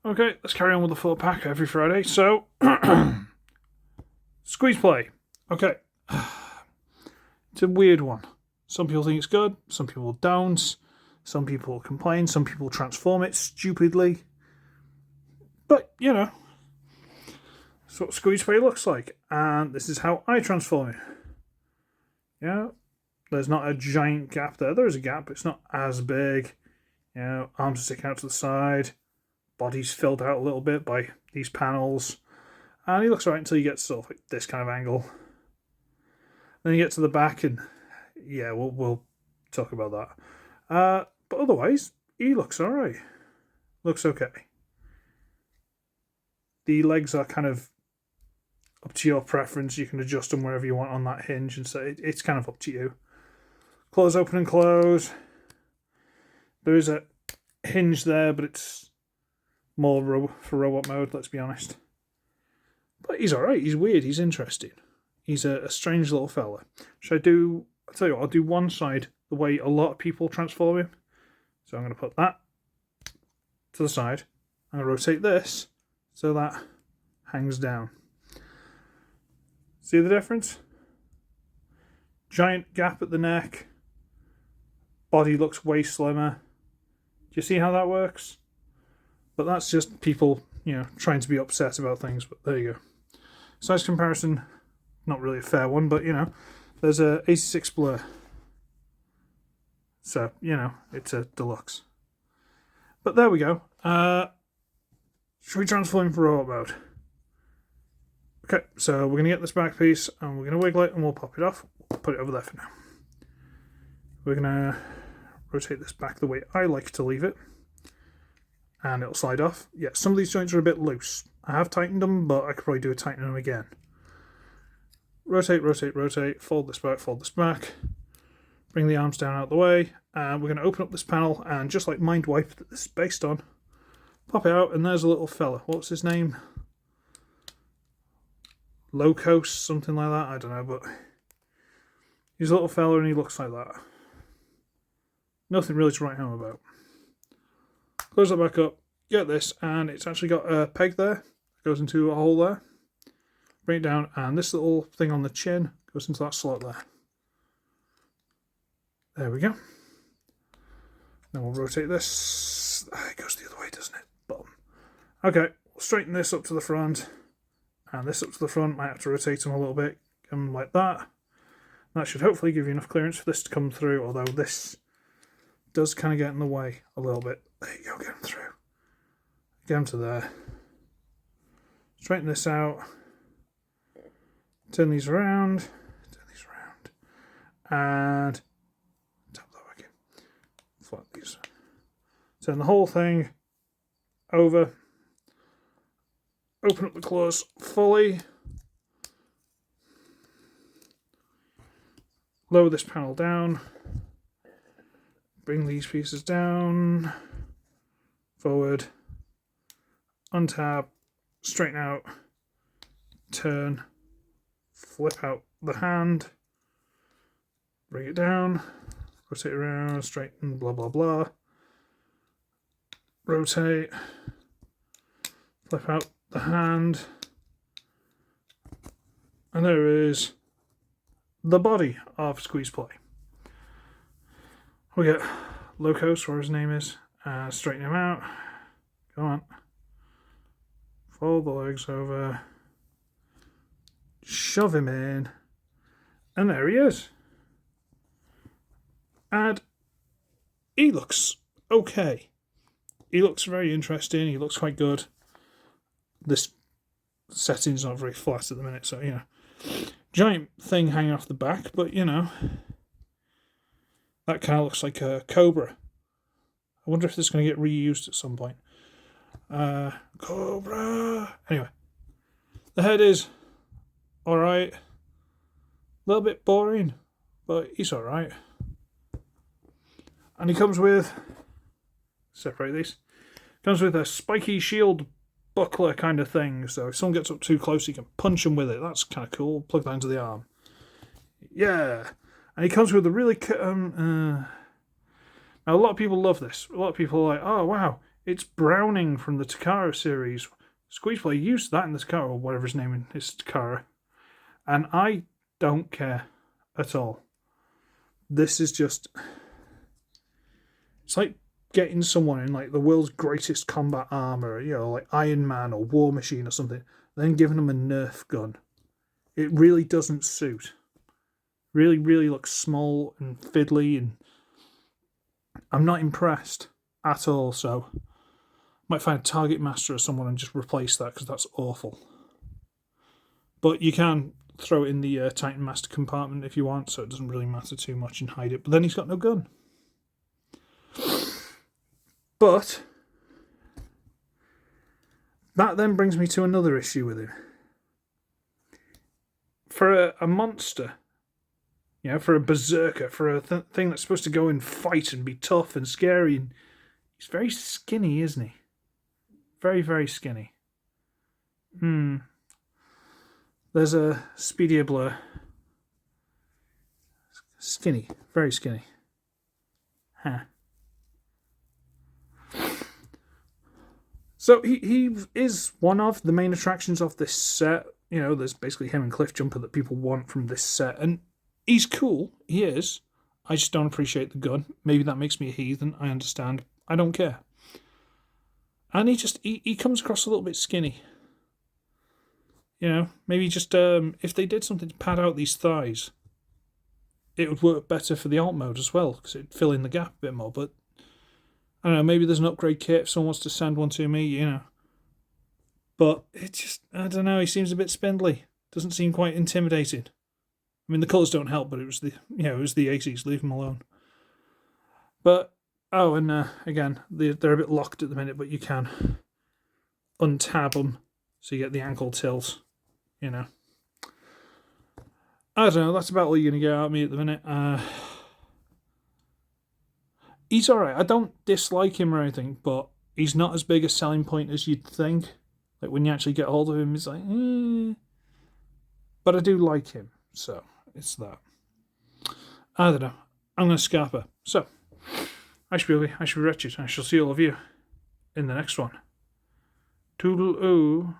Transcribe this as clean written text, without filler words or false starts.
Okay, let's carry on with the full pack every Friday. So, Squeezeplay. Okay. It's a weird one. Some people think it's good, some people don't. Some people complain, some people transform it stupidly. But, you know, that's what Squeezeplay looks like. And this is how I transform it. Yeah, there's not a giant gap there. There is a gap, but it's not as big. You know, arms are sticking out to the side. Body's filled out a little bit by these panels. And he looks alright until you get sort of like this kind of angle. Then you get to the back and, yeah, we'll talk about that. But otherwise, he looks alright. Looks okay. The legs are kind of up to your preference. You can adjust them wherever you want on that hinge, and so it's kind of up to you. Claws open and close. There is a hinge there, but it's more for robot mode, let's be honest. But he's alright, he's weird, he's interesting. He's a strange little fella. I'll tell you what, I'll do one side the way a lot of people transform him. So I'm going to put that to the side. I'm going to rotate this so that hangs down. See the difference? Giant gap at the neck. Body looks way slimmer. Do you see how that works? But that's just people, you know, trying to be upset about things. But there you go. Size comparison, not really a fair one, but, you know, there's a 86 blur. So, you know, it's a deluxe. But there we go. Should we transform for robot mode? Okay, so we're going to get this back piece and we're going to wiggle it and we'll pop it off. We'll put it over there for now. We're going to rotate this back the way I like to leave it. And it'll slide off. Yeah, some of these joints are a bit loose. I have tightened them, but I could probably do a tightening them again. Rotate, rotate, rotate. Fold this back. Bring the arms down out of the way. And we're going to open up this panel and just like Mind Wipe that this is based on, pop it out and there's a little fella. What's his name? Locos, something like that. I don't know, but he's a little fella and he looks like that. Nothing really to write home about. Close that back up, get this, and it's actually got a peg there. It goes into a hole there. Bring it down, and this little thing on the chin goes into that slot there. There we go. Then we'll rotate this. It goes the other way, doesn't it? Bottom. Okay, we'll straighten this up to the front, and this up to the front. Might have to rotate them a little bit, come like that. That should hopefully give you enough clearance for this to come through, although this does kind of get in the way a little bit. There you go, get them through. Get them to there. Straighten this out. Turn these around. And tap that back in. Flat these. Turn the whole thing over. Open up the claws fully. Lower this panel down. Bring these pieces down, forward, untab, straighten out, turn, flip out the hand, bring it down, rotate around, straighten, blah, blah, blah, rotate, flip out the hand, and there is the body of Squeezeplay. We get Locos, where his name is, straighten him out. Go on. Fold the legs over. Shove him in. And there he is. And he looks okay. He looks very interesting. He looks quite good. This setting's not very flat at the minute, so, you know. Giant thing hanging off the back, but, you know, that kind of looks like a cobra. I wonder if this is going to get reused at some point. Cobra! Anyway. The head is alright. A little bit boring, but he's alright. And he comes with... Separate these. Comes with a spiky shield buckler kind of thing. So if someone gets up too close, you can punch them with it. That's kind of cool. Plug that into the arm. Yeah. And he comes with a really... now, a lot of people love this. A lot of people are like, oh, wow, It's Browning from the Takara series. Squeezeplay used that in the Takara, or whatever his name is, Takara. And I don't care at all. This is just... It's like getting someone in like the world's greatest combat armor, like Iron Man or War Machine or something, then giving them a Nerf gun. It really doesn't suit. Really, really looks small and fiddly, and I'm not impressed at all, so I might find a Target Master or someone and just replace that, because that's awful. But you can throw it in the Titan Master compartment if you want, so it doesn't really matter too much, and hide it. But then he's got no gun. But that then brings me to another issue with him. For a monster, for a berserker, for a thing that's supposed to go and fight and be tough and scary, and he's very skinny, isn't he? Very, very skinny. There's a speedier blur. Skinny, very skinny. Huh. So he is one of the main attractions of this set. There's basically him and Cliffjumper that people want from this set. And he's cool. He is. I just don't appreciate the gun. Maybe that makes me a heathen. I understand. I don't care. And he comes across a little bit skinny. Maybe just if they did something to pad out these thighs, it would work better for the alt mode as well, because it'd fill in the gap a bit more. But I don't know, maybe there's an upgrade kit if someone wants to send one to me, But it just, I don't know, he seems a bit spindly. Doesn't seem quite intimidating. I mean, the colours don't help, but it was the 80s, leave him alone. But, and again, they're a bit locked at the minute, but you can untab them so you get the ankle tilt, I don't know, that's about all you're going to get out of me at the minute. He's alright. I don't dislike him or anything, but he's not as big a selling point as you'd think. Like, when you actually get hold of him, it's like, But I do like him, so it's that. I don't know. I'm going to scarper. So, I should be ugly, I should be wretched. I shall see all of you in the next one. Toodle-oo.